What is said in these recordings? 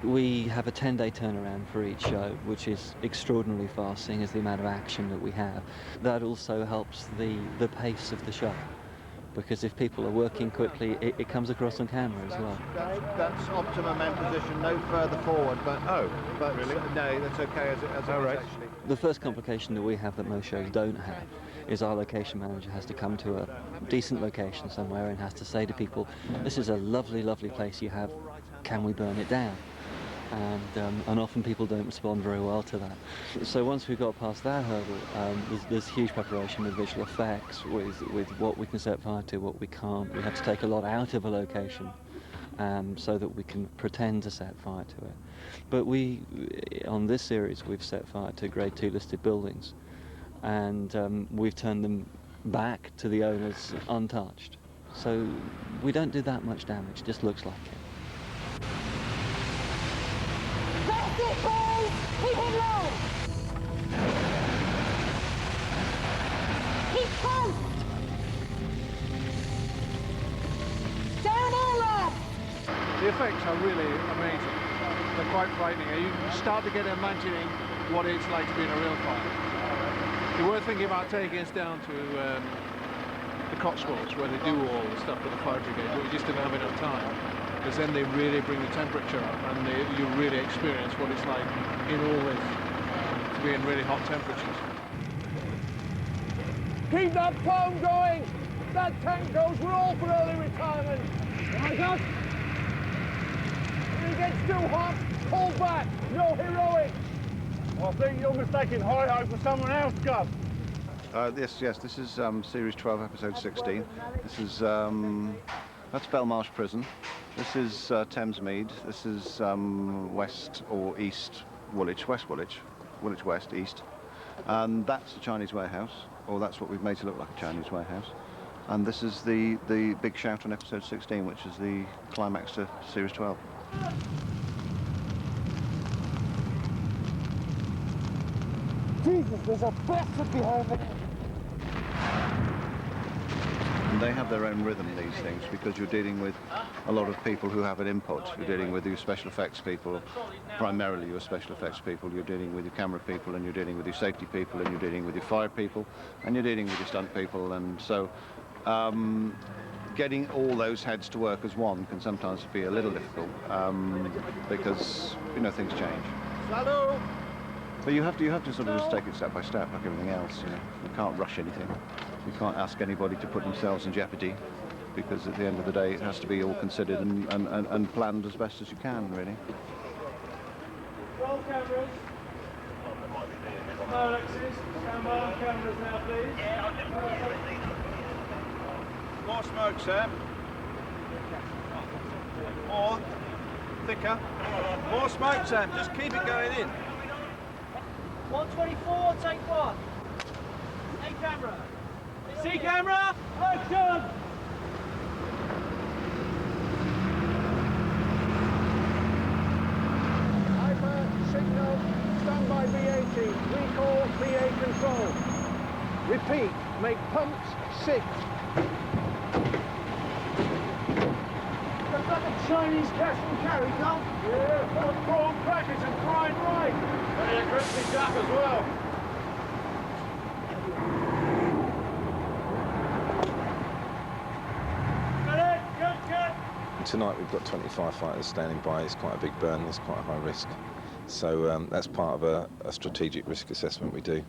We have a 10-day turnaround for each show, which is extraordinarily fast, seeing as the amount of action that we have. That also helps the pace of the show, because if people are working quickly, it comes across on camera as well. That's optimum end position, no further forward, but Really? No, that's okay as it is actually. The first complication that we have that most shows don't have is our location manager has to come to a decent location somewhere and has to say to people, this is a lovely, lovely place you have, can we burn it down? And often people don't respond very well to that. So once we've got past that hurdle, there's huge preparation with visual effects, with what we can set fire to, what we can't. We have to take a lot out of a location so that we can pretend to set fire to it. But on this series, we've set fire to Grade 2 listed buildings, and we've turned them back to the owners untouched. So we don't do that much damage, it just looks like it. That's it, boys! Keep it low! Keep close! Down all left! The effects are really amazing. They're quite frightening. You start to get imagining what it's like to be in a real fire. We were thinking about taking us down to the Cotswolds, where they do all the stuff with the fire brigade, but we just didn't have enough time. Because then they really bring the temperature up, and you really experience what it's like in all this to be in really hot temperatures. Keep that foam going! That tank goes, we're all for early retirement! My God! When it gets too hot, pull back! No heroics! I think you're mistaking hi-ho for someone else, Gus. Yes, this is Series 12, Episode 16. This is, that's Belmarsh Prison. This is Thamesmead. This is West or East Woolwich, West Woolwich, Woolwich West, East. And that's the Chinese warehouse, or that's what we've made to look like a Chinese warehouse. And this is the big shout on Episode 16, which is the climax to Series 12. Jesus, there's a bastard behind me! And they have their own rhythm, these things, because you're dealing with a lot of people who have an input. You're dealing with your special effects people, primarily your special effects people. You're dealing with your camera people, and you're dealing with your safety people, and you're dealing with your fire people, and you're dealing with your stunt people. And so getting all those heads to work as one can sometimes be a little difficult because, you know, things change. Salut! But you have to sort of just take it step by step, like everything else. You know, you can't rush anything. You can't ask anybody to put themselves in jeopardy, because at the end of the day, it has to be all considered and planned as best as you can, really. Roll cameras. No, Alexis. Stand by on cameras now, please. More smoke, Sam. More. Thicker. More smoke, Sam. Just keep it going in. 124, take one. A camera. See camera, action! Hyper, signal, standby B80, recall BA control. Repeat, make pumps 6. That's like a Chinese cash and carry, Tom? Yeah, full of prawn crackers and fried rice. And a crispy duck as well. Tonight we've got 25 fighters standing by. It's quite a big burn, it's quite a high risk. So that's part of a strategic risk assessment we do.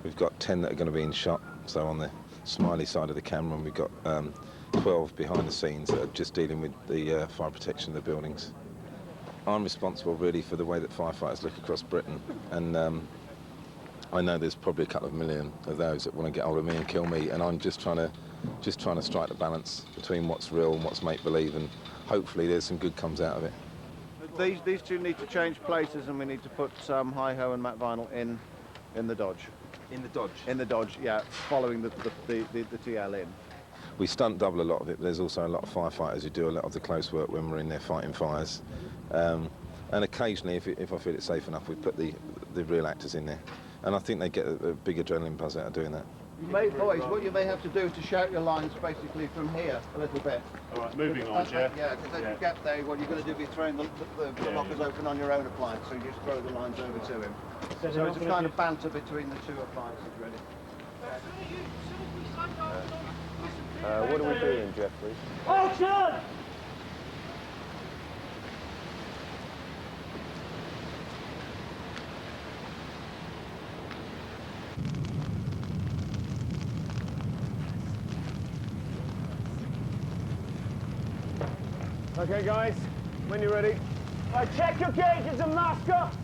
We've got 10 that are going to be in shot, so on the smiley side of the camera, and we've got 12 behind the scenes that are just dealing with the fire protection of the buildings. I'm responsible really for the way that firefighters look across Britain, and I know there's probably a couple of million of those that want to get hold of me and kill me, and I'm just trying to strike the balance between what's real and what's make-believe, and hopefully there's some good comes out of it. These two need to change places, and we need to put Hi-Ho and Matt Vinyl in the Dodge. In the Dodge? In the Dodge, yeah, following the TL in. We stunt double a lot of it, but there's also a lot of firefighters who do a lot of the close work when we're in there fighting fires. And occasionally, if I feel it's safe enough, we put the real actors in there. And I think they get a big adrenaline buzz out of doing that. Boys, what you may have to do is to shout your lines basically from here a little bit. All right, moving on, yeah. Yeah, because there's a gap there. What you're going to do is throwing the lockers open on your own appliance, so you just throw the lines over to him. So it's a kind of banter between the two appliances, really. What are we doing, Jeffrey? Action! Okay, guys, when you're ready. Right, check your gauges and mask up.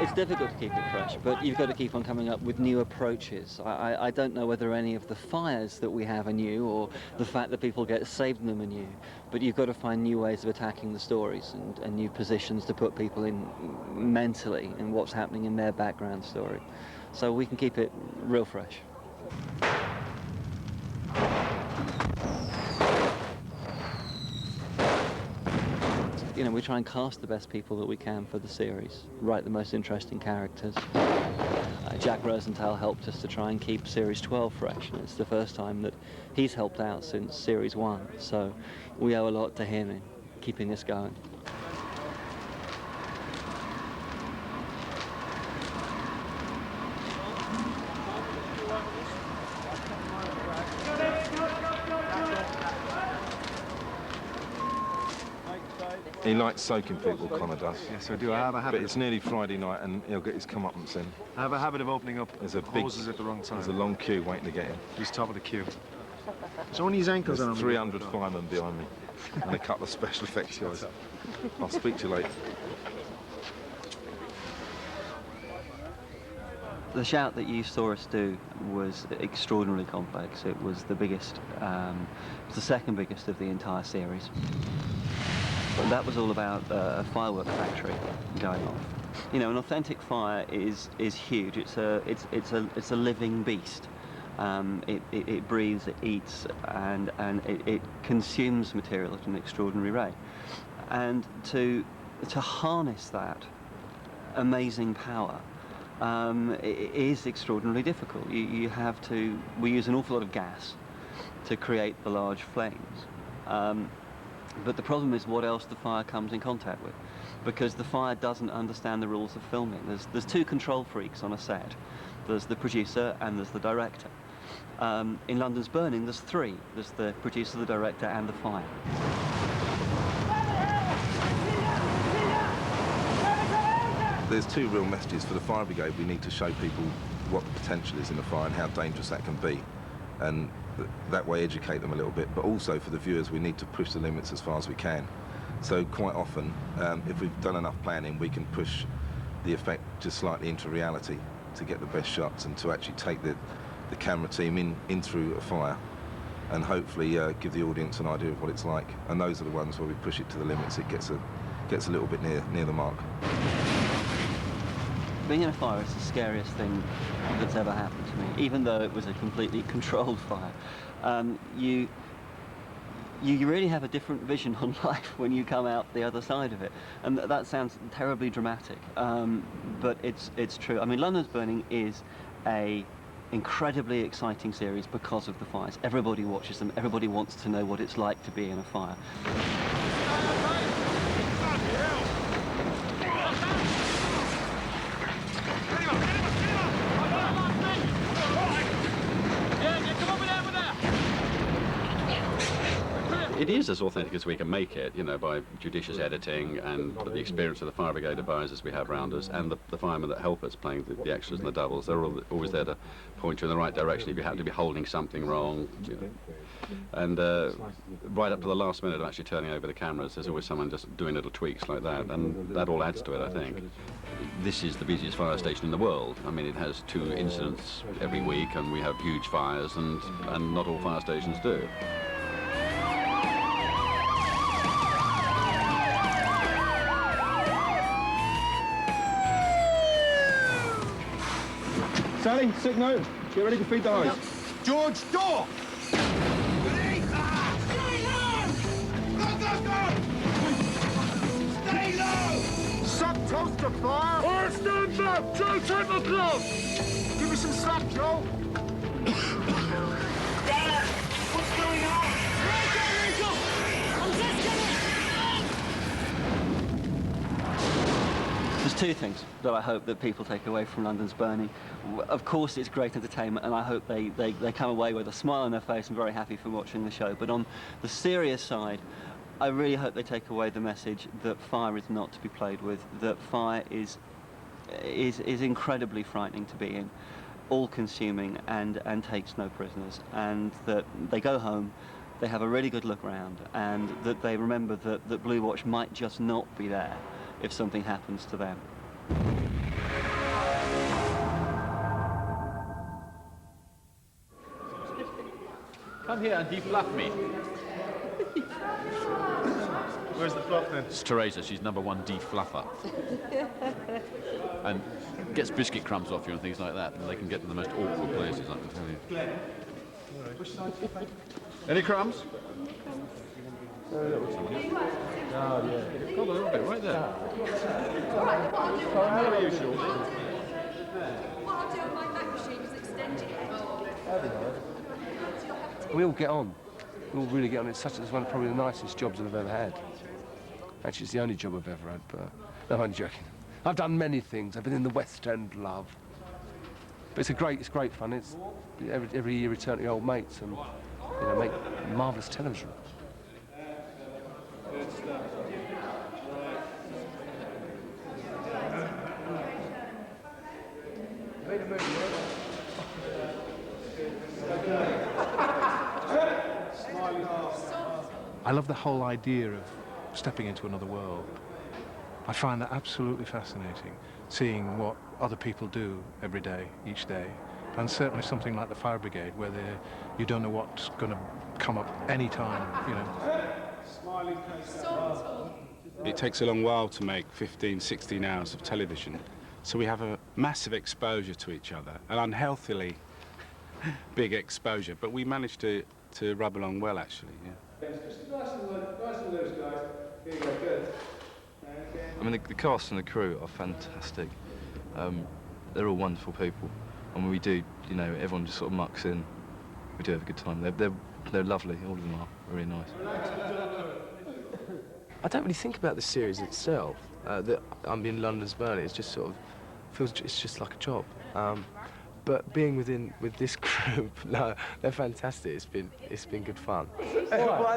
It's difficult to keep it fresh, but you've got to keep on coming up with new approaches. I don't know whether any of the fires that we have are new, or the fact that people get saved in them are new, but you've got to find new ways of attacking the stories and new positions to put people in mentally in what's happening in their background story. So we can keep it real fresh. You know, we try and cast the best people that we can for the series, write the most interesting characters. Jack Rosenthal helped us to try and keep Series 12 fresh, and it's the first time that he's helped out since Series 1, so we owe a lot to him in keeping us going. He likes soaking people, Connor does. Yes, I do. I have a habit. But it's nearly Friday night and he'll get his comeuppance in. I have a habit of opening up hoses at the wrong time. There's a long queue waiting to get in. He's top of the queue. It's only his ankles. There's 300 firemen behind me and a couple of special effects guys. I'll speak to you later. The shout that you saw us do was extraordinarily complex. It was the biggest, it was the second biggest of the entire series. But that was all about a firework factory going off. You know, an authentic fire is huge. It's a living beast. It breathes, it eats, and it consumes material at an extraordinary rate. And to harness that amazing power it is extraordinarily difficult. You have to. We use an awful lot of gas to create the large flames. But the problem is what else the fire comes in contact with, because the fire doesn't understand the rules of filming. There's two control freaks on a set. There's the producer and there's the director. In London's Burning, there's three. There's the producer, the director, and the fire. There's two real messages for the fire brigade. We need to show people what the potential is in a fire and how dangerous that can be, and that way educate them a little bit. But also for the viewers, we need to push the limits as far as we can. So quite often, if we've done enough planning, we can push the effect just slightly into reality to get the best shots and to actually take the camera team in through a fire and hopefully give the audience an idea of what it's like. And those are the ones where we push it to the limits. It gets a little bit near the mark. Being in a fire is the scariest thing that's ever happened to me, even though it was a completely controlled fire. You really have a different vision on life when you come out the other side of it, and that sounds terribly dramatic, but it's true. I mean, London's Burning is a incredibly exciting series because of the fires. Everybody watches them. Everybody wants to know what it's like to be in a fire. It is as authentic as we can make it, you know, by judicious editing and the experience of the fire brigade advisors we have around us and the firemen that help us playing the extras and the doubles. They're always there to point you in the right direction if you happen to be holding something wrong. You know. And right up to the last minute of actually turning over the cameras, there's always someone just doing little tweaks like that, and that all adds to it, I think. This is the busiest fire station in the world. I mean, it has 2 incidents every week, and we have huge fires, and not all fire stations do. Sally, sick note. Get ready to feed the hose. George, door! Ready? Stay low! Go, go, go! Stay low! Sub toaster fire! Or stand back! Joe, take my glove! Give me some slack, Joe! Dad, what's going on? I'm just gonna... There's two things that I hope that people take away from London's Burning. Of course, it's great entertainment, and I hope they come away with a smile on their face and very happy from watching the show. But on the serious side, I really hope they take away the message that fire is not to be played with, that fire is incredibly frightening to be in, all-consuming, and takes no prisoners, and that they go home, they have a really good look round, and that they remember that Blue Watch might just not be there if something happens to them. Come here and defluff me. Where's the fluff then? It's Teresa, she's #1 defluffer. And gets biscuit crumbs off you and things like that, and they can get to the most awkward places, I can tell you. Any crumbs? Oh, yeah. Got a little bit right there. How are you, Sean? What I'll do on my back machine is extend it. We all get on. We all really get on. It's one of probably the nicest jobs I've ever had. Actually, it's the only job I've ever had, but no, I'm joking. I've done many things. I've been in the West End, love. But it's great fun. It's every year return to your old mates and make marvellous television. I love the whole idea of stepping into another world. I find that absolutely fascinating, seeing what other people do every day, each day. And certainly something like the fire brigade, where you don't know what's going to come up any time, It takes a long while to make 15, 16 hours of television, so we have a massive exposure to each other, an unhealthily big exposure, but we managed to rub along well, actually, yeah. Nice and loose, guys. Here you go, good. I mean, the cast and the crew are fantastic. They're all wonderful people, and when we do, everyone just sort of mucks in. We do have a good time. They're lovely. All of them are really nice. I don't really think about the series itself. That I'm in London's Burning. It's just sort of feels it's just like a job. But being with this group, no, they're fantastic. It's been good fun. Why?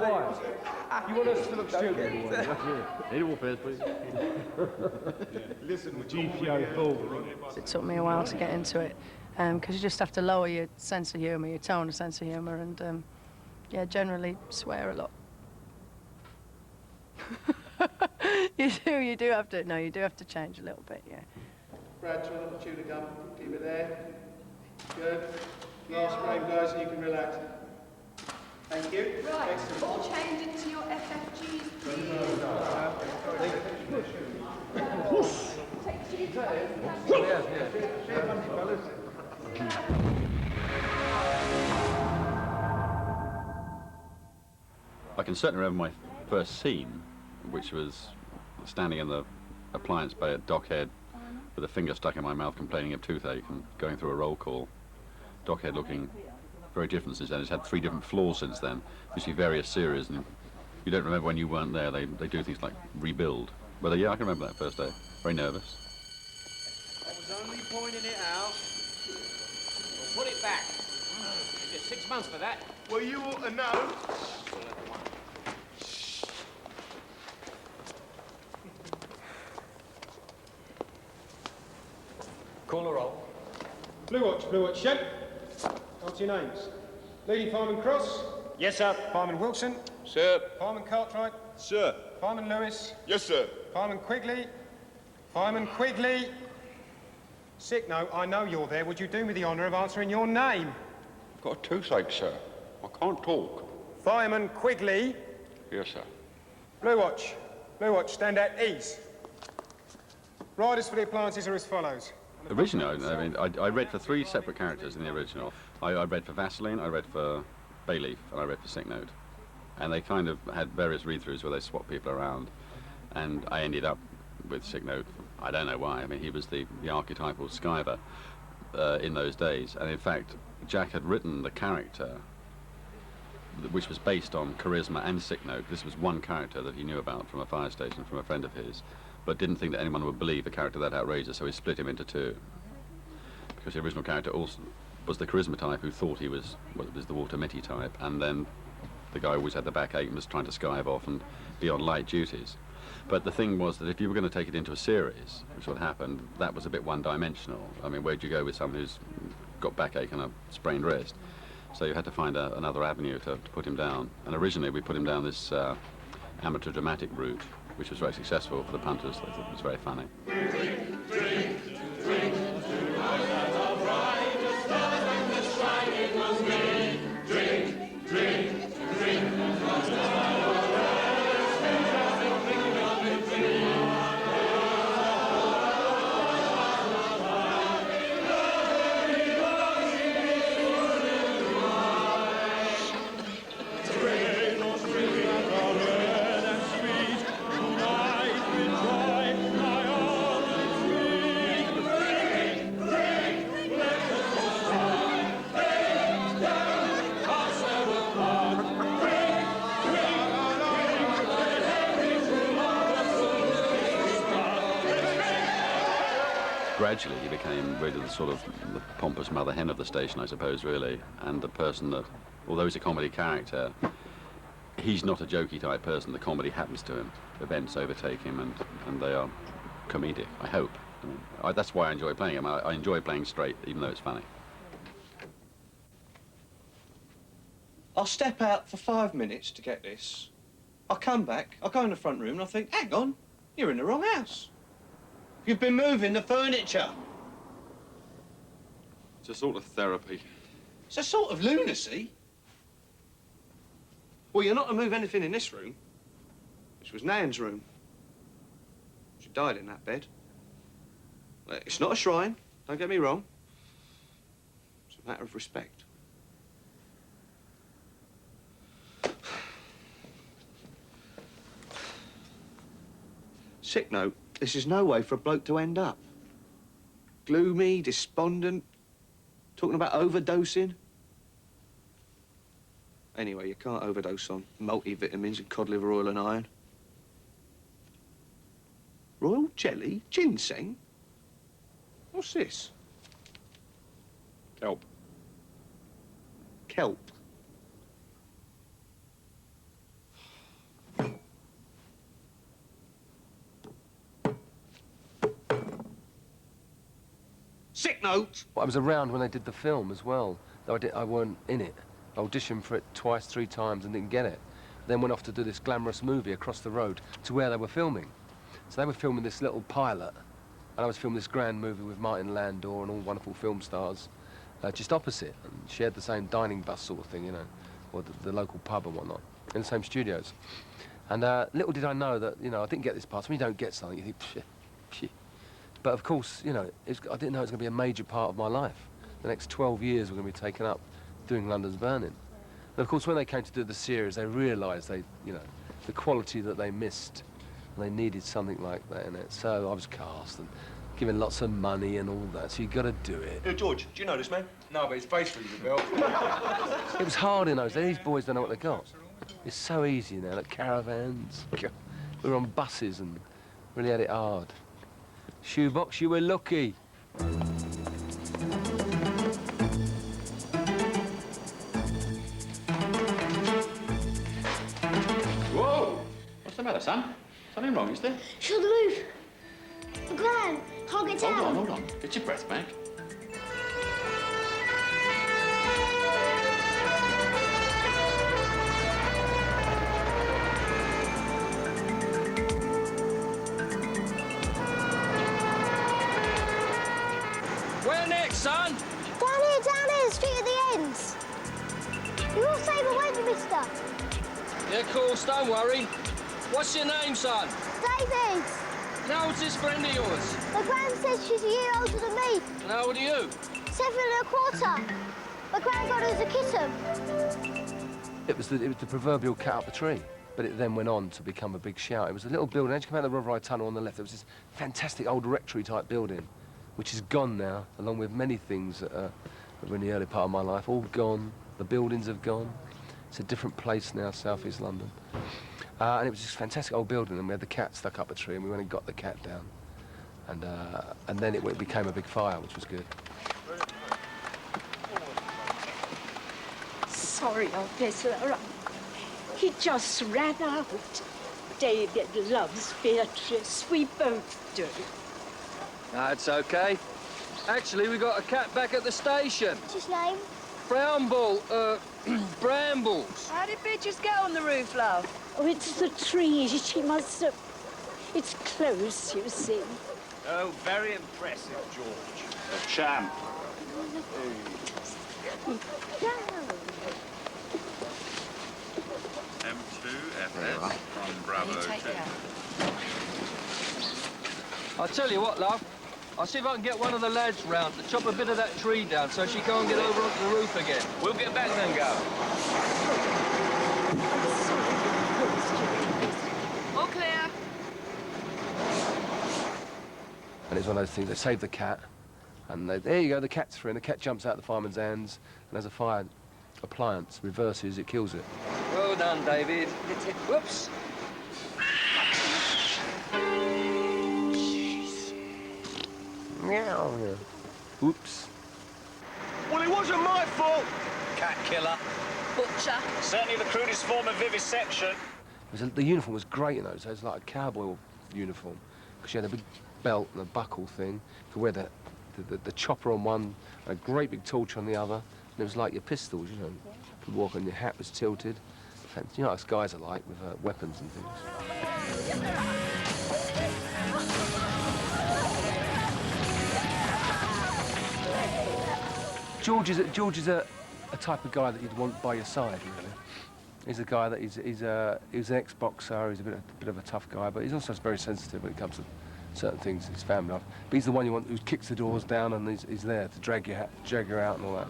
You want us to look stupid? Need a warfare, please. Listen, GPO Bull. It took me a while to get into it, because you just have to lower your sense of humour, your tone of sense of humour, and generally swear a lot. You do have to change a little bit, yeah. Brad, try not to chew the gum. Keep it there. Good. Last frame, guys, and you can relax. Thank you. Right, Excellent. all change into your FFGs, please. Take your I can certainly remember my first scene, which was standing in the appliance bay at Dockhead with a finger stuck in my mouth complaining of toothache and going through a roll call. Dockhead looking very different since then. It's had 3 different floors since then. You see various series, and you don't remember when you weren't there. They do things like rebuild. But yeah, I can remember that first day. Very nervous. I was only pointing it out. Well, put it back. You get 6 months for that. Well, you ought to know. Call a roll. Blue Watch, Shed. Answer your names. Leading Fireman Cross. Yes, sir. Fireman Wilson. Sir. Fireman Cartwright. Sir. Fireman Lewis. Yes, sir. Fireman Quigley. Fireman Quigley. Sick note, I know you're there. Would you do me the honour of answering your name? I've got a toothache, sir. I can't talk. Fireman Quigley. Yes, sir. Blue Watch, stand at ease. Riders for the appliances are as follows. Originally, I read for 3 separate characters in the original. I read for Vaseline, I read for Bayleaf, and I read for Sick Note. And they kind of had various read-throughs where they swapped people around. And I ended up with Sick Note I don't know why. I mean, he was the archetypal Skyver in those days. And in fact, Jack had written the character, which was based on charisma and sick note. This was one character that he knew about from a fire station from a friend of his, but didn't think that anyone would believe a character that outrageous, so he split him into two. Because the original character also was the charisma type who thought he was, well, it was the Walter Mitty type, and then the guy who always had the backache and was trying to skive off and be on light duties. But the thing was that if you were going to take it into a series, which would happen, that was a bit one-dimensional. I mean, where'd you go with someone who's got backache and a sprained wrist? So you had to find another avenue to put him down. And originally we put him down this amateur dramatic route, which was very successful for the punters. They thought it was very funny. Gradually he became really the sort of the pompous mother hen of the station, I suppose, really, and the person that, although he's a comedy character, he's not a jokey type person. The comedy happens to him. Events overtake him, and they are comedic, I hope. I mean, that's why I enjoy playing him. I enjoy playing straight, even though it's funny. I'll step out for 5 minutes to get this. I'll come back, I'll go in the front room, and I'll think, hang on, you're in the wrong house. You've been moving the furniture. It's a sort of therapy. It's a sort of lunacy. Well, you're not to move anything in this room. This was Nan's room. She died in that bed. It's not a shrine, don't get me wrong. It's a matter of respect. Sick note. This is no way for a bloke to end up. Gloomy, despondent, talking about overdosing. Anyway, you can't overdose on multivitamins and cod liver oil and iron. Royal jelly? Ginseng? What's this? Kelp. Kelp. Sick note! Well, I was around when they did the film as well, though I weren't in it. I auditioned for it twice, 3 times and didn't get it. Then went off to do this glamorous movie across the road to where they were filming. So they were filming this little pilot, and I was filming this grand movie with Martin Landau and all wonderful film stars just opposite, and shared the same dining bus sort of thing, you know, or the local pub and whatnot, in the same studios. And little did I know that, you know, I didn't get this part. So when you don't get something, you think, psh, psh. But of course, you know, I didn't know it was going to be a major part of my life. The next 12 years were going to be taken up doing London's Burning. And of course, when they came to do the series, they realised you know, the quality that they missed, and they needed something like that in it. So I was cast and given lots of money and all that. So you got to do it. Hey, George, do you know this man? No, but his face rings a bell. It was hard in those days. These boys don't know what they got. It's so easy now, like caravans. We were on buses and really had it hard. Shoebox, you were lucky. Whoa! What's the matter, son? Something wrong, is there? Shut the roof. The ground. Can't get down. Hold on. Get your breath back. Where next, son? Down here, straight at the ends. You're all safe and won't you, mister? Yeah, of course, don't worry. What's your name, son? David. And how old's this friend of yours? My gran says she's a year older than me. And how old are you? 7 1/4. My gran got her as a kitten. It was the proverbial cat up the tree. but it then went on to become a big shout. It was a little building. As you come out of the River Rye Tunnel on the left, there was this fantastic old rectory-type building, which is gone now, along with many things that were in the early part of my life, all gone. The buildings have gone. It's a different place now, South East London. And it was just a fantastic old building, and we had the cat stuck up a tree, and we went and got the cat down. And then it became a big fire, which was good. Sorry, officer. He just ran out. David loves Beatrice. We both do. That's okay. Actually, we got a cat back at the station. What's his name? Brambles. How did Beatrice get on the roof, love? Oh, it's the tree. She must have... It's close, you see. Oh, very impressive, George. A champ. M2FS from Bravo 2. I'll tell you what, love. I'll see if I can get one of the lads round to chop a bit of that tree down so she can't get over onto the roof again. We'll get back then, go. All clear. And it's one of those things, they save the cat, and there you go, the cat's free, and the cat jumps out the fireman's hands, and as a fire appliance reverses, it kills it. Well done, David. Whoops. Meow. Oops. Well, it wasn't my fault. Cat killer. Butcher. Certainly the crudest form of vivisection. The uniform was great, you know, so it was like a cowboy uniform, because she had a big belt and a buckle thing. You could wear the chopper on one and a great big torch on the other, and it was like your pistols, you know. You could walk and your hat was tilted. And, you know what guys are like with weapons and things. George is a type of guy that you'd want by your side, really. He's a guy that he's an ex-boxer. He's a bit of a tough guy, but he's also very sensitive when it comes to certain things in his family life. But he's the one you want who kicks the doors down and he's there to drag you out and all that.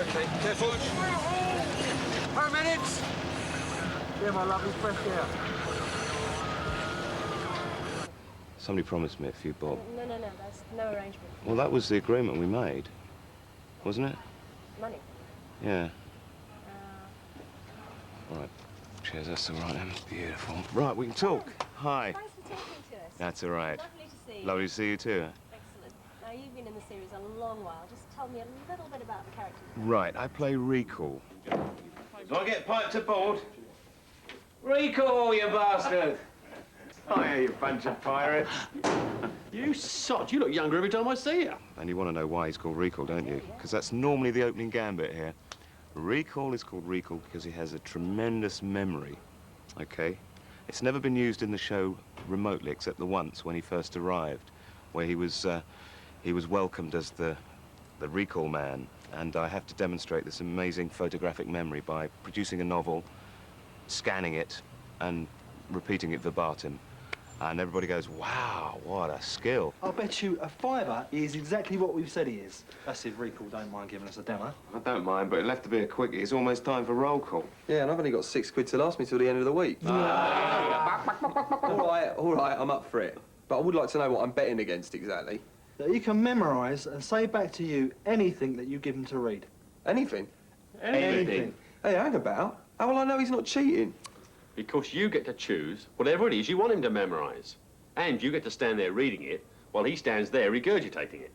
Okay, careful. 5 minutes. Yeah, my lovely fresh air. Somebody promised me a few bob. No, that's no arrangement. Well, that was the agreement we made, wasn't it? Money. Yeah. Right. Cheers, that's all right, then. Beautiful. Right, we can talk. Hi. Thanks for talking to us. That's all right. Lovely to see you. Lovely to see you too. Excellent. Now, you've been in the series a long while. Just tell me a little bit about the character. Right, I play Recall. Do I get piped aboard? Recall, you bastard! Hiya, you bunch of pirates. You sod, you look younger every time I see you. And you want to know why he's called Recall, don't you? Because that's normally the opening gambit here. Recall is called Recall because he has a tremendous memory, okay? It's never been used in the show remotely, except the once when he first arrived, where he was welcomed as the Recall man. And I have to demonstrate this amazing photographic memory by producing a novel, scanning it, and repeating it verbatim. And everybody goes, wow, what a skill. I'll bet you a fiver he is exactly what we've said he is. That's if Recall don't mind giving us a demo. I don't mind, but it'll have to be a quickie. It's almost time for roll call. Yeah, and I've only got £6 to last me till the end of the week. All right, I'm up for it. But I would like to know what I'm betting against exactly. That he can memorise and say back to you anything that you give him to read. Anything? Anything. Hey, hang about. How will I know he's not cheating? Because you get to choose whatever it is you want him to memorise. And you get to stand there reading it while he stands there regurgitating it.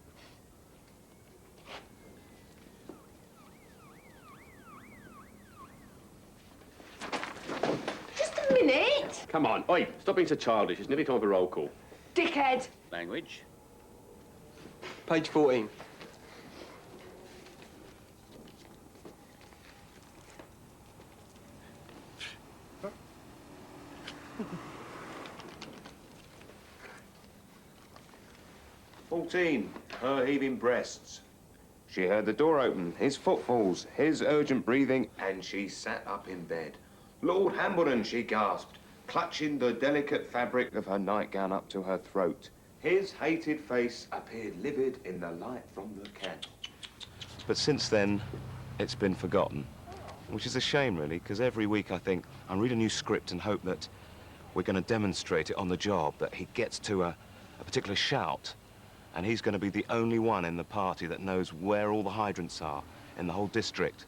Just a minute. Come on, oi, stop being so childish. It's nearly time for roll call. Dickhead. Language. Page 14. Her heaving breasts. She heard the door open, his footfalls, his urgent breathing, and she sat up in bed. Lord Hambledon, she gasped, clutching the delicate fabric of her nightgown up to her throat. His hated face appeared livid in the light from the candle. But since then, it's been forgotten, which is a shame, really, because every week I think I read a new script and hope that we're going to demonstrate it on the job, that he gets to a particular shout, and he's going to be the only one in the party that knows where all the hydrants are in the whole district.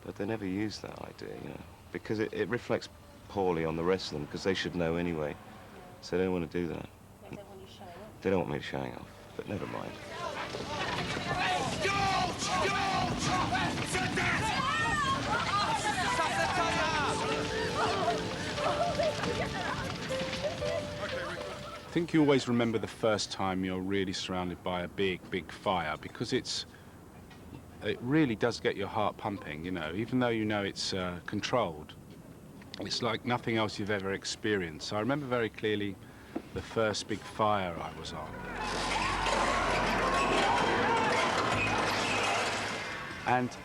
But they never use that idea, you know, because it reflects poorly on the rest of them, because they should know anyway. So they don't want to do that. They don't want you showing off. They don't want me showing off, but never mind. I think you always remember the first time you're really surrounded by a big, big fire, because it really does get your heart pumping, you know, even though you know it's controlled. It's like nothing else you've ever experienced. So I remember very clearly the first big fire I was on. And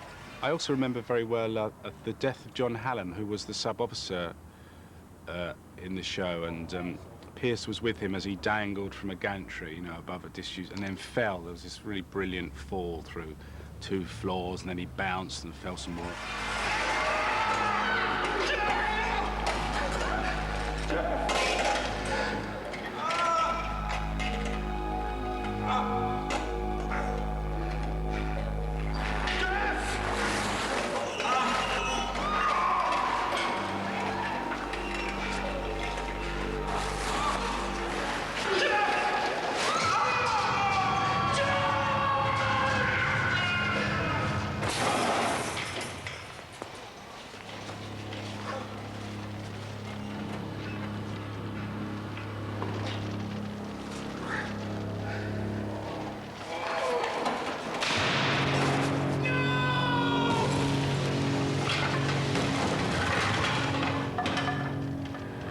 I also remember very well the death of John Hallam, who was the sub-officer in the show, and Pierce was with him as he dangled from a gantry, you know, above a disused, and then fell. There was this really brilliant fall through 2 floors, and then he bounced and fell some more.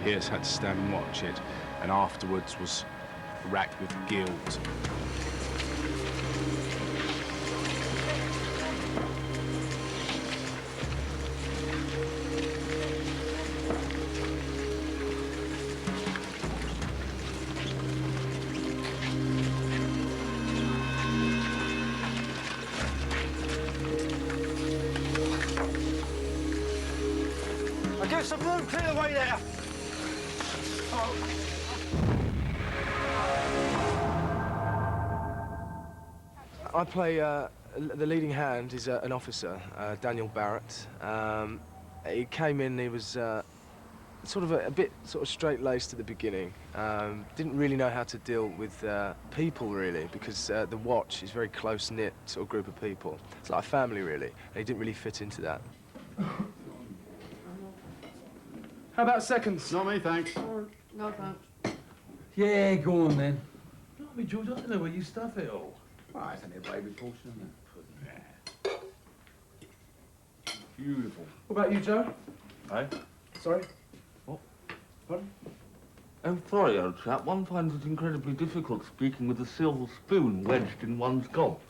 Pierce had to stand and watch it, and afterwards was racked with guilt. I get some room, clear the way there. I play the leading hand is an officer, Daniel Barrett. He came in, he was sort of a bit sort of straight-laced at the beginning. Didn't really know how to deal with people, really, because the watch is a very close-knit sort of group of people. It's like a family, really, and he didn't really fit into that. How about seconds? Not me, thanks. No, thanks. Yeah, go on then. Not me, George. I don't know where you stuff it all. Right, it's only a baby portion, isn't it? Yeah. Beautiful. What about you, Joe? Hey? Sorry? What? Pardon? I'm sorry, old chap. One finds it incredibly difficult speaking with a silver spoon wedged in one's gob.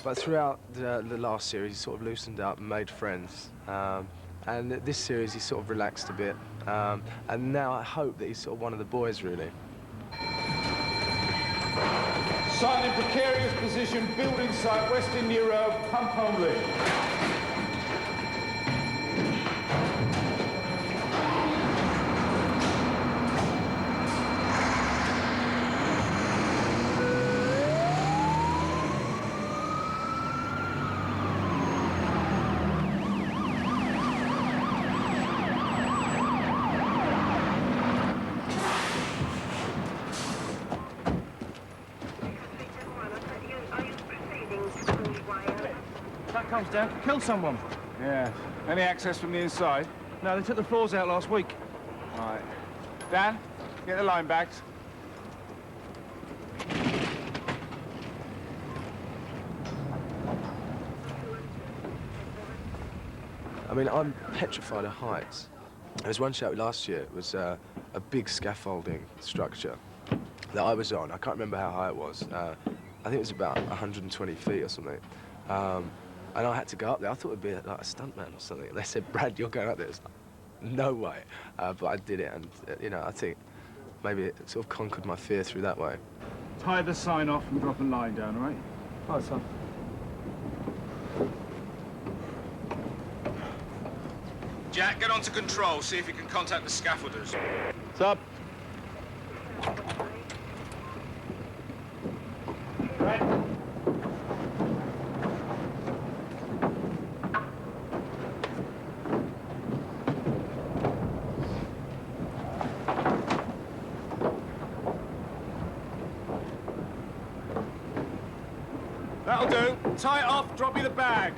But throughout the last series, he sort of loosened up and made friends. And this series, he sort of relaxed a bit. And now I hope that he's sort of one of the boys, really. Signed in precarious position, building site, West India Road, pump only. That comes down to kill someone. Yeah. Any access from the inside? No, they took the floors out last week. Right. Dan, get the line bags. I mean, I'm petrified of heights. There was one show last year. It was a big scaffolding structure that I was on. I can't remember how high it was. I think it was about 120 feet or something. And I had to go up there. I thought it'd be like a stuntman or something. And they said, Brad, you're going up there. It's like, no way. But I did it, and you know, I think maybe it sort of conquered my fear through that way. Tie the sign off and drop a line down, all right? All right, son. Jack, get onto control, see if you can contact the scaffolders. What's up? That'll do. Tie it off, drop me the bag.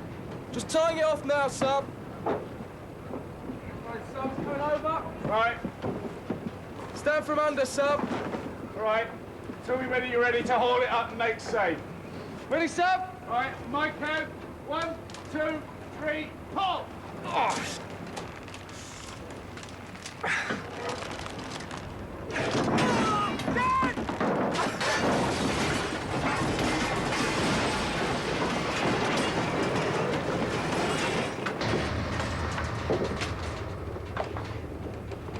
Just tying it off now, sub. Right, Sub's coming over. Right, Stand from under, sub. right. Tell me whether you're ready to haul it up and make safe. Ready, sub? Right, my count. 1, 2, 3, pull! Oh.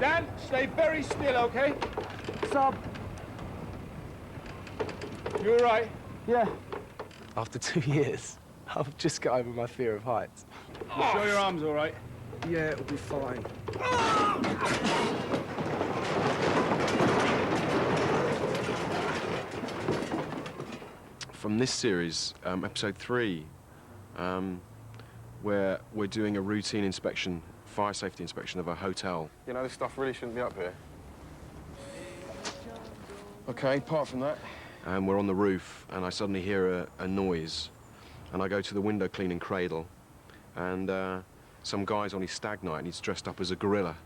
Dan, stay very still, okay? Sub. You all right? Yeah. After 2 years, I've just got over my fear of heights. You sure your arm's all right? Yeah, it'll be fine. From this series, episode 3, where we're doing a routine inspection, fire safety inspection of a hotel. You know, this stuff really shouldn't be up here. Okay, apart from that. And we're on the roof, and I suddenly hear a noise, and I go to the window cleaning cradle, and some guy's on his stag night, and he's dressed up as a gorilla.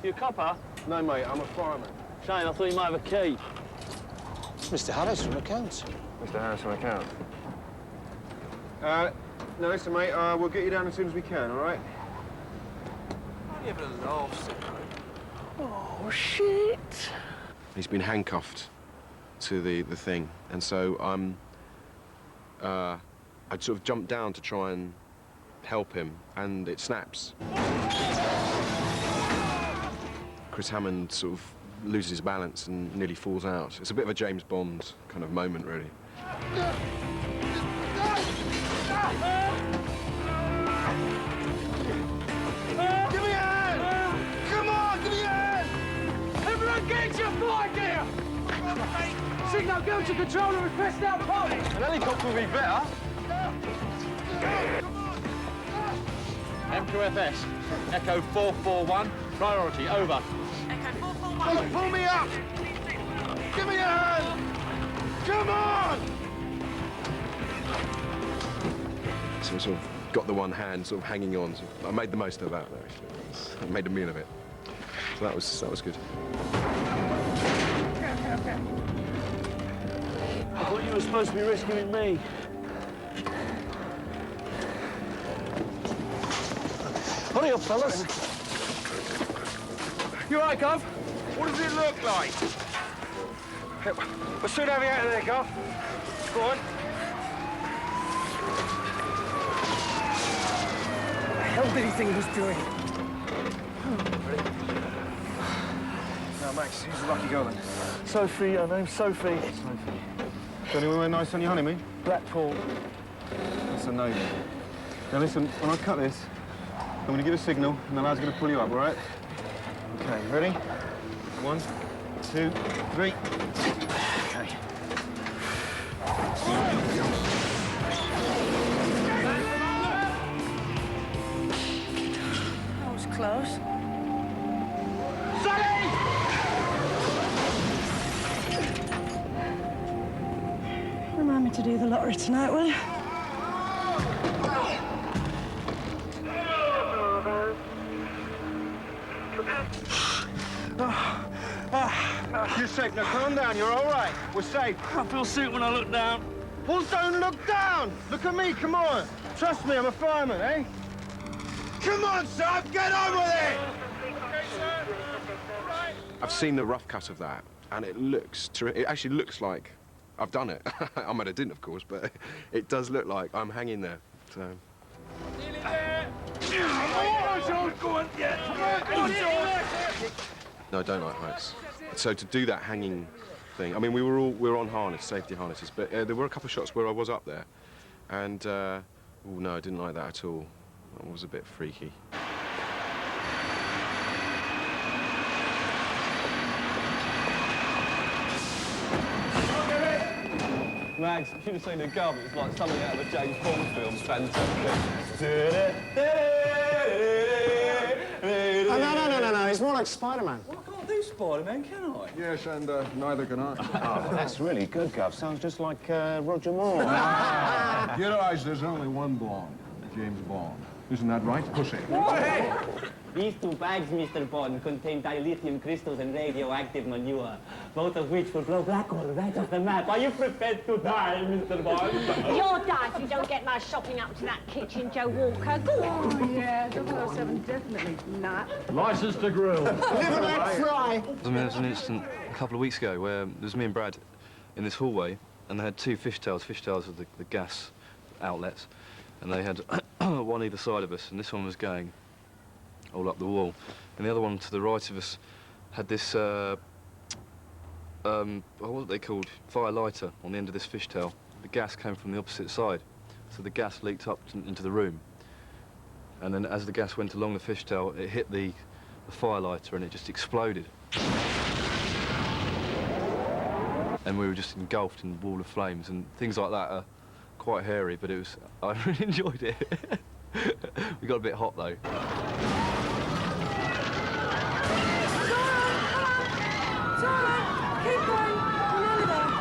You a copper? No, mate, I'm a fireman. Shane, I thought you might have a key. Mr. Harris from accounts. Mr. Harris from accounts. No, listen, mate, we'll get you down as soon as we can, all right? Only having a laugh, Oh, shit. He's been handcuffed to the thing, and so I'd sort of jump down to try and help him, and it snaps. Chris Hammond sort of loses his balance and nearly falls out. It's a bit of a James Bond kind of moment, really. Give me a hand! Come on, give me a hand! Everyone get your flight gear! Signal, go to control and request out party! An helicopter would be better. M2FS, Echo 441, priority, over. Echo 441. Pull me up! Give me a hand! Come on! So I sort of got the one hand sort of hanging on. So I made the most of that, actually. I made a meal of it. So that was good. I thought you were supposed to be rescuing me. Hurry up, fellas. You all right, Gov? What does it look like? We'll soon have you out of there, Gov. Go on. What the hell did he think he was doing? Now, Max, who's the lucky girl then? Sophie, her name's Sophie. Got anywhere nice on your honeymoon? Blackpool. That's a no. Now, listen, when I cut this, I'm going to give a signal, and the lad's going to pull you up, all right? Okay, ready? 1, 2, 3. Okay. That was close. Remind me to do the lottery tonight, will you? You're safe. Now, calm down. You're all right. We're safe. I feel sick when I look down. Well, don't look down. Look at me. Come on. Trust me, I'm a fireman, eh? Come on, son. Get on with it. I've seen the rough cut of that, and it looks it actually looks like I've done it. I mean, I didn't, of course, but it does look like I'm hanging there. So. Come on, George. Go on. Yeah. Come on, George. No, I don't like heights. So to do that hanging thing, I mean, we were on harness, safety harnesses, but there were a couple of shots where I was up there, and oh no, I didn't like that at all. That was a bit freaky. Mags, you should have seen the gum. It's like something out of a James Bond film. Fantastic. No. It's more like Spider-Man. Well, I can't do Spider-Man, can I? Yes, and neither can I. Oh, that's really good, Gov. Sounds just like Roger Moore. You realise there's only one Bond, James Bond. Isn't that right, pussy? These 2 bags, Mr. Bond, contain dilithium crystals and radioactive manure, both of which will blow black hole right off the map. Are you prepared to die, Mr. Bond? You'll die if you don't get my shopping up to that kitchen, Joe Walker. Go on. Oh, yeah, 007 definitely not. License to grill. Live and let fry. I mean, there was an incident a couple of weeks ago where there was me and Brad in this hallway, and they had 2 fishtails. Fishtails are the gas outlets, and they had one either side of us, and this one was going all up the wall, and the other one to the right of us had this what were they called? Fire lighter on the end of this fishtail. The gas came from the opposite side, so the gas leaked up into the room, and then as the gas went along the fishtail, it hit the fire lighter and it just exploded, and we were just engulfed in a wall of flames. And things like that are quite hairy, but I really enjoyed it. We got a bit hot though. Keep going. We're nearly there.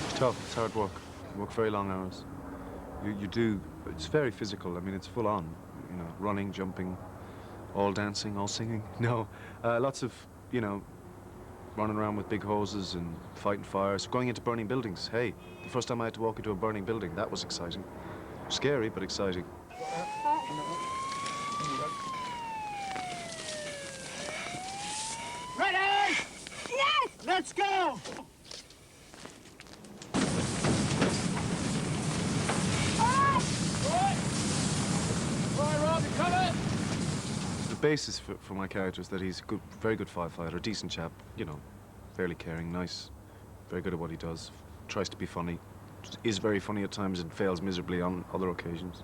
It's tough, it's hard work. You work very long hours. You do, it's very physical. I mean, it's full on. You know, running, jumping, all dancing, all singing. No, lots of, you know, running around with big hoses and fighting fires, going into burning buildings. Hey, the first time I had to walk into a burning building, that was exciting. Scary, but exciting. Ready? Yes! Let's go! The basis for my character is that he's a very good firefighter, a decent chap, you know, fairly caring, nice, very good at what he does, tries to be funny, is very funny at times and fails miserably on other occasions.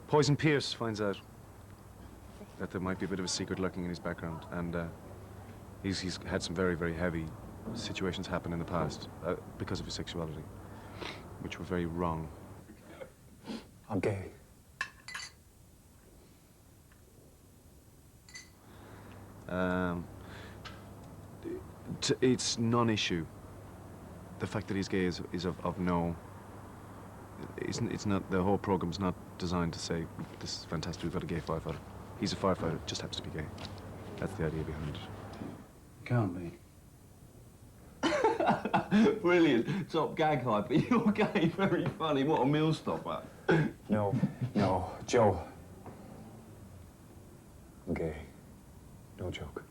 Poison Pierce finds out that there might be a bit of a secret lurking in his background, and he's had some very, very heavy situations happen in the past because of his sexuality, which were very wrong. I'm gay. It's non-issue. The fact that he's gay is of no... It's not, the whole program's not designed to say, this is fantastic, we've got a gay firefighter. He's a firefighter, just happens to be gay. That's the idea behind it. Can't be. Brilliant. Top gag hype, but you're gay, very funny. What a meal stopper. No, Joe. I'm gay. No joke.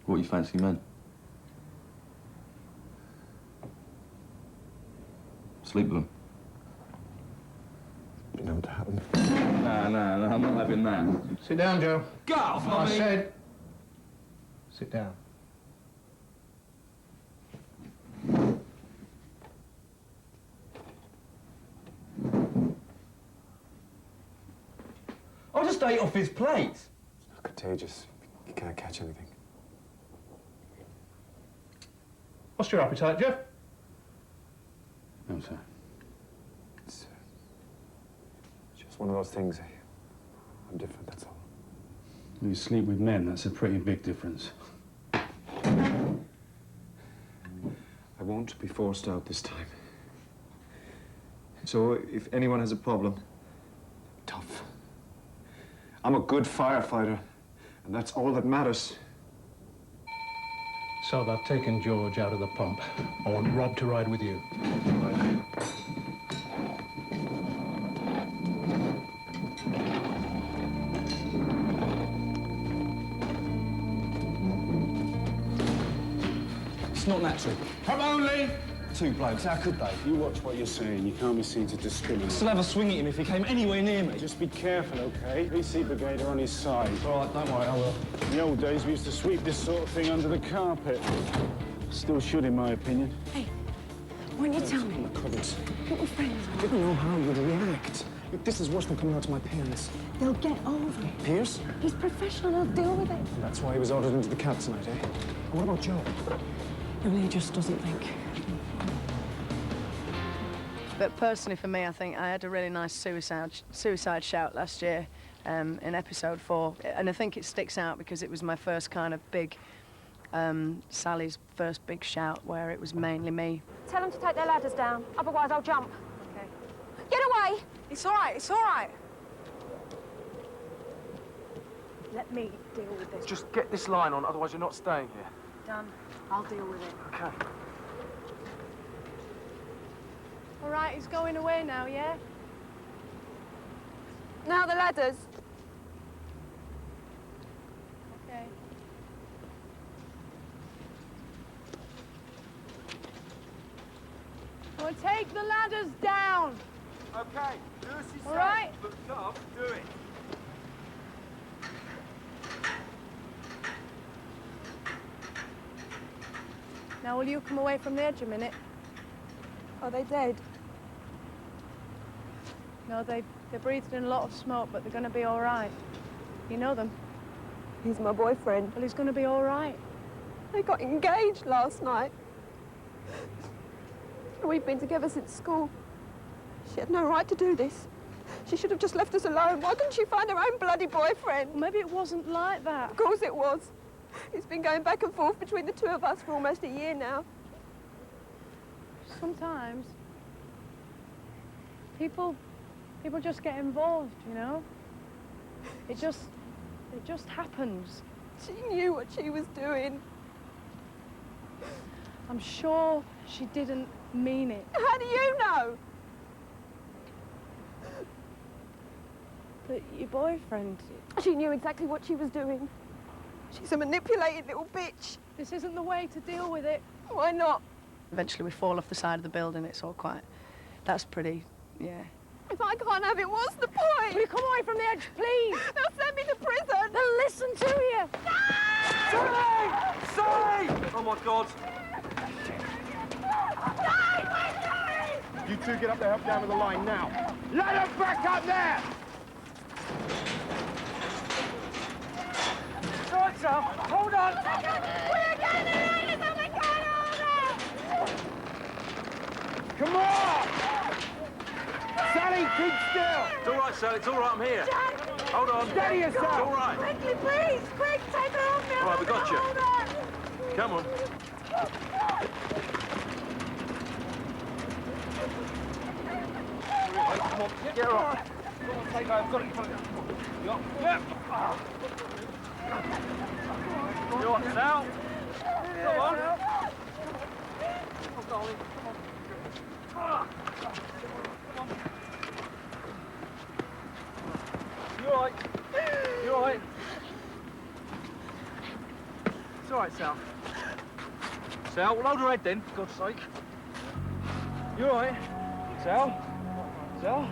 What, you fancy men? Sleep with them. You know what happened? No, I'm not having that. Sit down, Joe. Go off, I said, sit down. I'll just ate off his plate. It's not contagious. You can't catch anything. What's your appetite, Jeff? No, sir. It's just one of those things. I'm different, that's all. You sleep with men, that's a pretty big difference. I won't be forced out this time. So if anyone has a problem, tough. I'm a good firefighter, and that's all that matters. So they've taken George out of the pump. I want Rob to ride with you. It's not natural. Come on, Lee! Two blokes, how could they? You watch what you're saying. You can't be seen to discriminate. Still have a swing at him if he came anywhere near me. Just be careful, OK? VC Brigade are on his side. All right, don't worry, I will. In the old days, we used to sweep this sort of thing under the carpet. Still should, in my opinion. Hey, why don't you tell me? I couldn't. Little friends. I didn't know how you'd react. Look, this is worse than coming out to my parents. They'll get over it. Pierce? He's professional, he'll deal with it. And that's why he was ordered into the cab tonight, eh? And what about Joe? No, he just doesn't think. But personally for me, I think I had a really nice suicide shout last year in episode 4. And I think it sticks out because it was my first kind of big, Sally's first big shout where it was mainly me. Tell them to take their ladders down, otherwise I'll jump. Okay. Get away! It's all right, it's all right. Let me deal with this. Just get this line on, otherwise you're not staying here. Done. I'll deal with it. Okay. All right, he's going away now, yeah? Now the ladders. Okay. Well, take the ladders down. Okay, do as you say. All right. But Dove, do it. Now, will you come away from the edge a minute? Are they dead? No, they breathed in a lot of smoke, but they're going to be all right. You know them. He's my boyfriend. Well, he's going to be all right. They got engaged last night. We've been together since school. She had no right to do this. She should have just left us alone. Why couldn't she find her own bloody boyfriend? Maybe it wasn't like that. Of course it was. It's been going back and forth between the two of us for almost a year now. Sometimes people just get involved, you know? It just happens. She knew what she was doing. I'm sure she didn't mean it. How do you know? But your boyfriend... She knew exactly what she was doing. She's a manipulated little bitch. This isn't the way to deal with it. Why not? Eventually we fall off the side of the building. It's all quite... That's pretty, yeah. If I can't have it, what's the point? Will you come away from the edge, please? They'll send me to prison. They'll listen to you. Sally! Sally! Oh, my God. You two get up there, help down with the line now. Let them back up there! Right, Sam, hold on! We're getting it! Oh, my God, hold it! Come on! Sally, keep still! It's all right, Sally, it's all right, I'm here. Jack! Hold on. Steady yourself! It's all right. Quickly, please! Quick, take her off me! All right, we got you. Hold on! Come on. Come on, get her off. Come on, take her, I've got it in front of you. You got it? You all right, Sal? Come on. Oh, darling, come on. You all right? You all right? It's all right, Sal. Sal, well, hold her head then, for God's sake. You all right? Sal? Sal?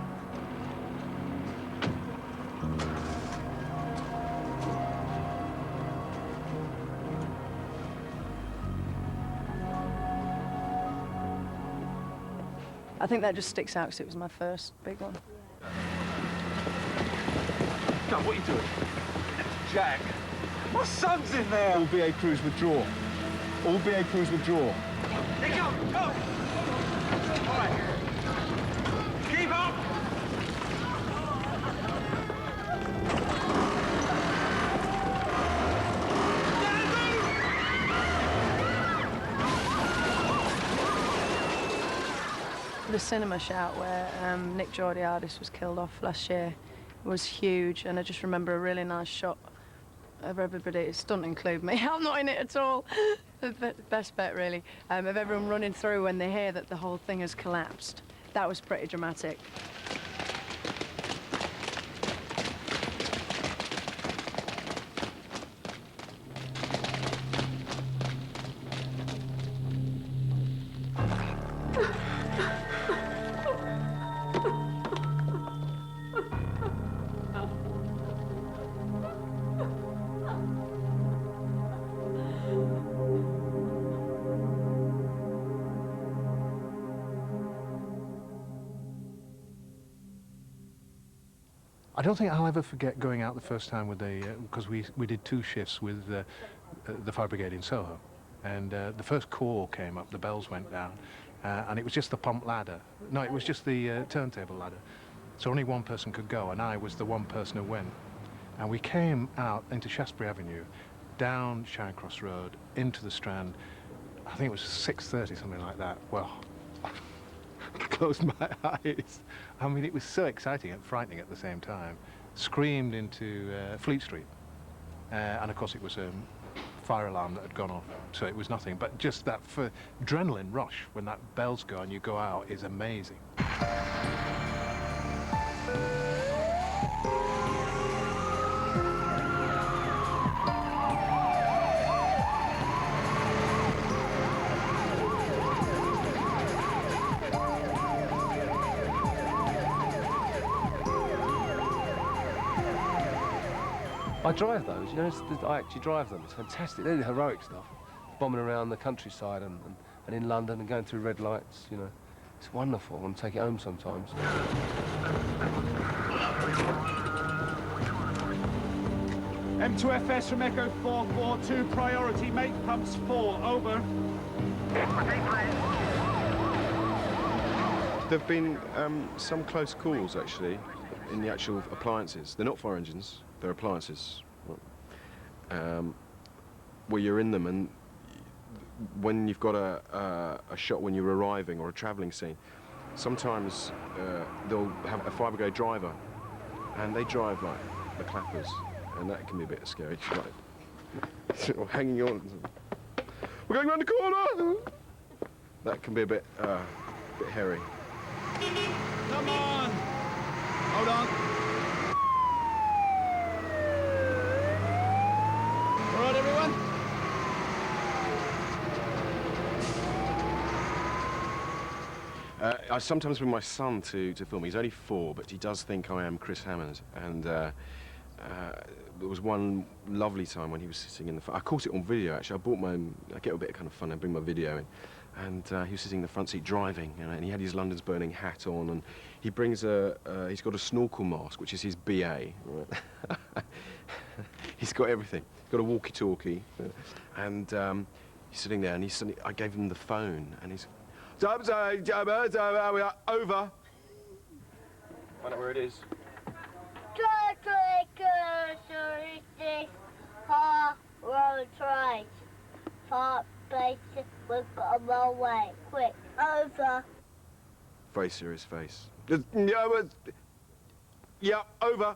I think that just sticks out because it was my first big one. God, what are you doing? Jack, my son's in there! All BA crews withdraw. All BA crews withdraw. Hey, go! Go! All right. Keep up! The cinema shout where Nick Georgiadis was killed off last year was huge, and I just remember a really nice shot of everybody. It doesn't include me. I'm not in it at all. The best bit, really, of everyone running through when they hear that the whole thing has collapsed. That was pretty dramatic. I don't think I'll ever forget going out the first time with because we did 2 shifts with the fire brigade in Soho, and the first call came up, the bells went down, and it was just the pump ladder. No, it was just the turntable ladder. So only one person could go, and I was the one person who went. And we came out into Shaftesbury Avenue, down Charing Cross Road, into the Strand. I think it was 6:30, something like that. Well, I closed my eyes. I mean, it was so exciting and frightening at the same time. Screamed into Fleet Street. And of course it was a fire alarm that had gone off, so it was nothing. But just that adrenaline rush when that bells go and you go out is amazing. I drive those, you know, I actually drive them. It's fantastic. They're the heroic stuff. Bombing around the countryside and in London and going through red lights, you know. It's wonderful. I want to take it home sometimes. M2FS from Echo 442, priority, make pumps full, over. There have been some close calls, actually, in the actual appliances. They're not fire engines, they're appliances. Where you're in them, and when you've got a shot when you're arriving or a travelling scene, sometimes they'll have a fire brigade driver, and they drive like the clappers, and that can be a bit scary. It's like sort of hanging on. We're going round the corner! That can be a bit hairy. Come on! Hold on. All right, everyone? I sometimes bring my son to film. He's only 4, but he does think I am Chris Hammond. And there was one lovely time when he was sitting in the front. I caught it on video, actually. I bought my own, I get a bit of kind of fun, I bring my video in. And he was sitting in the front seat driving, you know, and he had his London's Burning hat on, and he brings he's got a snorkel mask, which is his BA. Right? He's got everything. He's got a walkie-talkie, and he's sitting there, and I gave him the phone, and he's, we are over. Find out where it is. Road right. Far places, we've got a long way. Quick, over. Very serious face. Yeah, over. Over.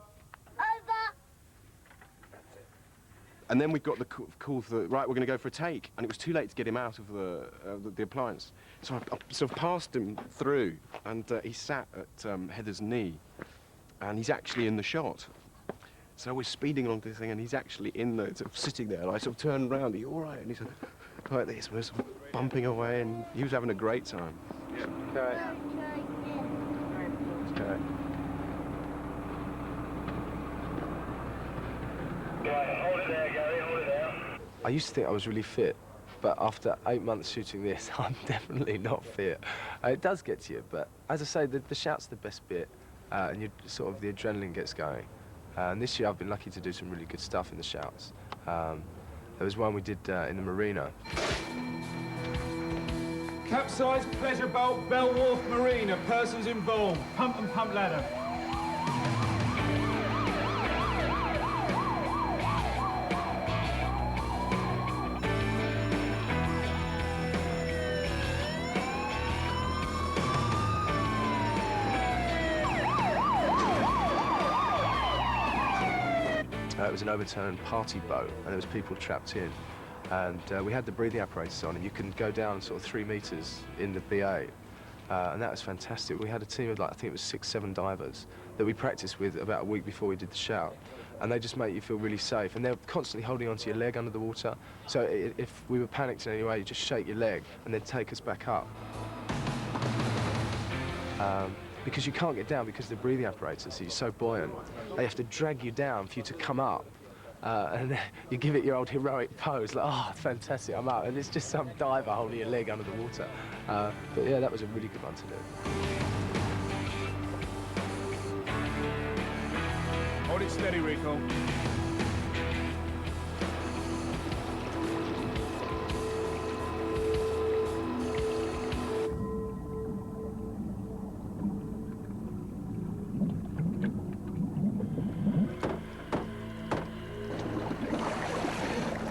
And then we got the call for right, we're going to go for a take, and it was too late to get him out of the appliance. So I sort of passed him through, and he sat at Heather's knee, and he's actually in the shot. So we're speeding along this thing, and he's actually in the, sort of sitting there, and I sort of turned around, are you all right? And he said, like this, we're sort of bumping away, and he was having a great time. Yeah. Okay. Okay. Hold it there, Gary, hold it there. I used to think I was really fit, but after 8 months shooting this, I'm definitely not fit. It does get to you, but as I say, the shout's the best bit, and sort of the adrenaline gets going. And this year I've been lucky to do some really good stuff in the shouts. There was one we did in the marina. Capsized pleasure boat, Bell Wharf Marina, persons involved, pump and pump ladder. It was an overturned party boat, and there was people trapped in. And we had the breathing apparatus on, and you can go down sort of 3 meters in the BA. And that was fantastic. We had a team of, like, I think it was 6, 7 divers that we practiced with about a week before we did the shout. And they just make you feel really safe. And they're constantly holding onto your leg under the water. So if we were panicked in any way, you just shake your leg and they'd take us back up. Because you can't get down because of the breathing apparatus, you're so buoyant. They have to drag you down for you to come up. And you give it your old heroic pose, like, oh, fantastic, I'm up. And it's just some diver holding your leg under the water. But yeah, that was a really good one to do. Hold it steady, Rico.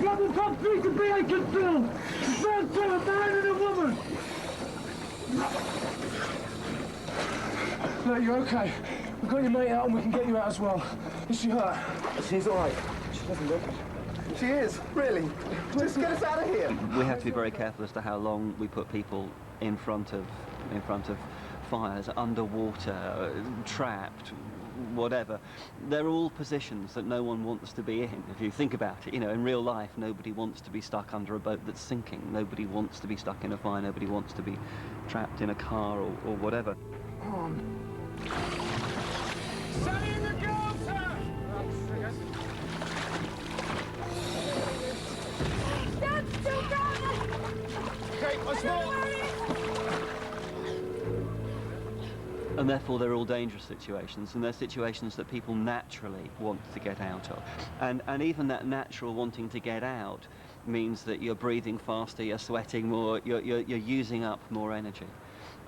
Level top 3 to BA confirmed. Confirmed to a man and a woman. Look, you're okay. We've got your mate out and we can get you out as well. Is she hurt? She's all right. She doesn't look. She is, really. Just get us out of here. We have to be very careful as to how long we put people in front of fires, underwater, trapped, whatever. They're all positions that no one wants to be in. If you think about it, you know, in real life, nobody wants to be stuck under a boat that's sinking. Nobody wants to be stuck in a fire. Nobody wants to be trapped in a car or whatever. Sally the girl, sir! Stand still, brother! Okay, let's walk. And therefore they're all dangerous situations, and they're situations that people naturally want to get out of. And even that natural wanting to get out means that you're breathing faster, you're sweating more, you're using up more energy.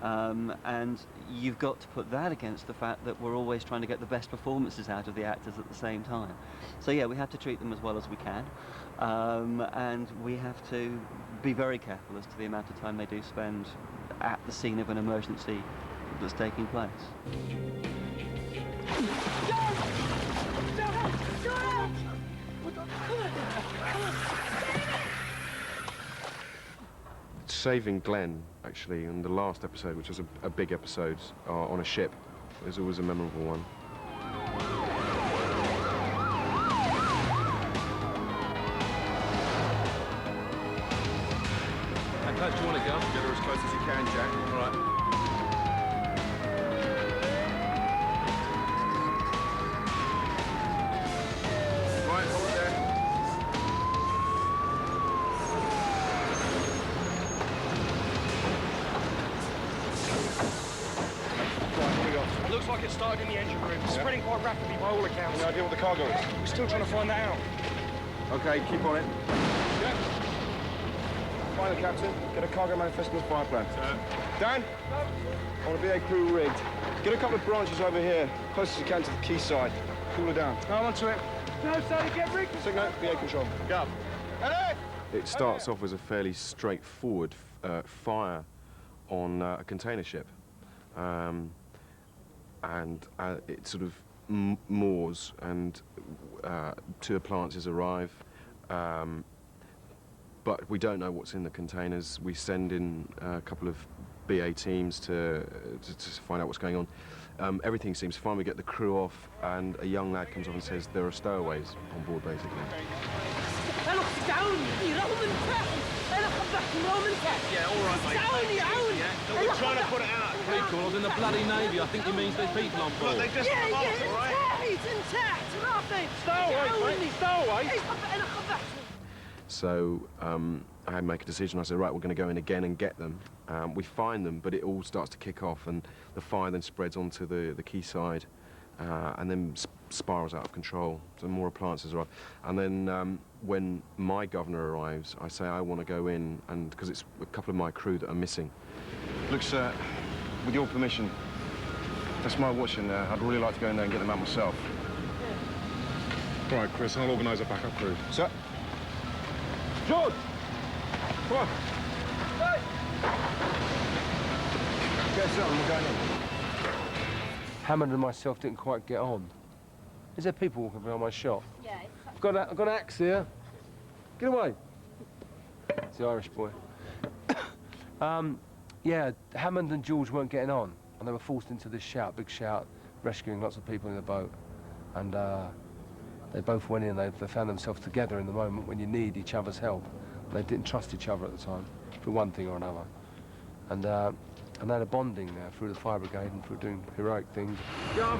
And you've got to put that against the fact that we're always trying to get the best performances out of the actors at the same time. So yeah, we have to treat them as well as we can, and we have to be very careful as to the amount of time they do spend at the scene of an emergency that's taking place. Saving Glenn, actually, in the last episode, which was a big episode on a ship, is always a memorable one. How close do you want to go? Get her as close as you can, Jack. All right. Right, hold it there. Looks like it started in the engine room. It's spreading quite rapidly by all accounts. Any idea what the cargo is? We're still trying to find that out. Okay, keep on it. Yeah. Final, Captain. Get a cargo manifest and a fire plan. Dan? I want a BA crew rigged. Get a couple of branches over here, close as you can to the quayside. Cool her down. I'm onto it. No, Sally, get rigged. Signal, BA control. Go. Hey! It starts off as a fairly straightforward fire on a container ship. And it sort of moors, and 2 appliances arrive. But we don't know what's in the containers. We send in a couple of BA teams to find out what's going on. Everything seems fine. We get the crew off, and a young lad comes up and says there are stowaways on board, basically. Yeah, all right, mate. No, we're trying to put it out. Rico, I was in the bloody Navy. I think he means there's people on board. Look, they just come off, all right? It's intact, nothing. Stowaway, mate. Stowaway. So I had to make a decision. I said, right, we're going to go in again and get them. We find them, but it all starts to kick off, and the fire then spreads onto the quayside, and then spirals out of control. So more appliances arrive. And then when my governor arrives, I say I want to go in, and because it's a couple of my crew that are missing. Look, sir, with your permission, that's my watch in there. I'd really like to go in there and get them out myself. All right, Chris, I'll organise a backup crew. Sir? George! Come on. Hey! Get us up and we're going in. Hammond and myself didn't quite get on. Is there people walking behind my shop? Yeah. I've got an axe here. Get away. It's the Irish boy. Yeah, Hammond and George weren't getting on, and they were forced into this big shout, rescuing lots of people in the boat. And they both went in, they found themselves together in the moment when you need each other's help. And they didn't trust each other at the time, for one thing or another. And they had a bonding through the fire brigade and through doing heroic things. Go.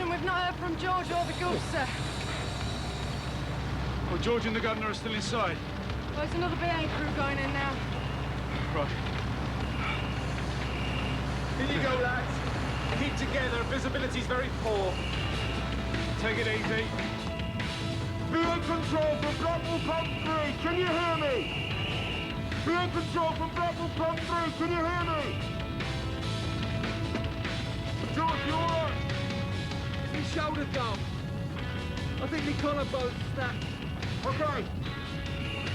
We've not heard from George or the Goose, sir. Well, George and the governor are still inside. Well, there's another BA crew going in now. Right. Here you go, lads. Keep together. Visibility's very poor. Take it easy. Be in control from Blackpool Pump 3. Can you hear me? Be in control from Blackpool Pump 3. Can you hear me? George, you all right? His shoulder down. I think the collarbone snapped. Okay.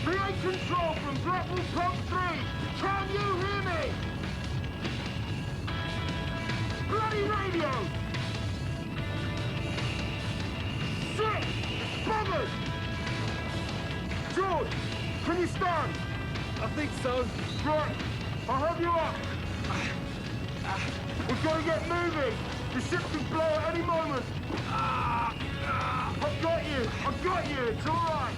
Be in control from Blackpool Pump 3. Can you hear me? Bloody radio! Shit! Buggers! George, can you stand? I think so. Right, I'll help you up. We've got to get moving. The ship can blow at any moment. I've got you. I've got you. It's all right.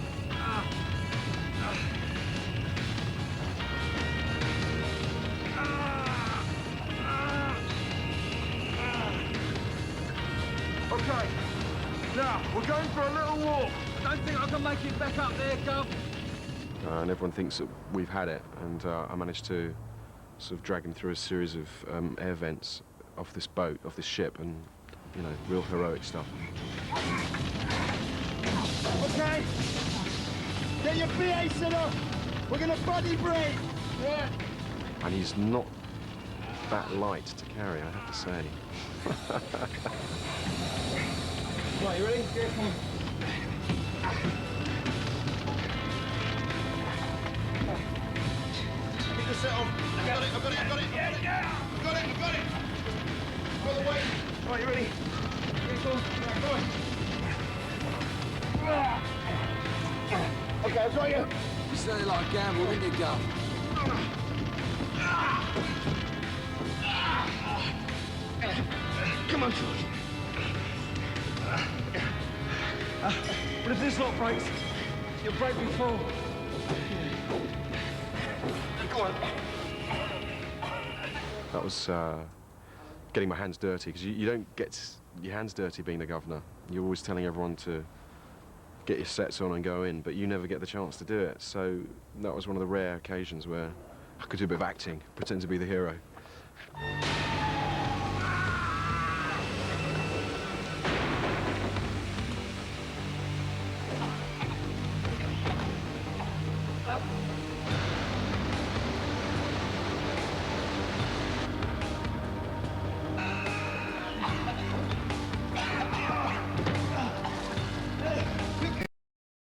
Okay. Now, we're going for a little walk. I don't think I can make it back up there, Gov. And everyone thinks that we've had it, and I managed to sort of drag him through a series of air vents off this boat, off this ship, and, you know, real heroic stuff. Okay. Get your BA set up. We're gonna buddy break. Right. And he's not that light to carry, I have to say. Right, you ready? Yeah, come on. Get the set off. I've got it. Yeah. I've got it. Got the weight. Right, you ready? Yeah, go on. Right, go on. Okay, I've got you. You sounded like a gamble, didn't you, Gov? Come on, George. But if this lot breaks, you'll break before. Go on. That was getting my hands dirty, because you don't get your hands dirty being the governor. You're always telling everyone to get your sets on and go in, but you never get the chance to do it. So that was one of the rare occasions where I could do a bit of acting, pretend to be the hero.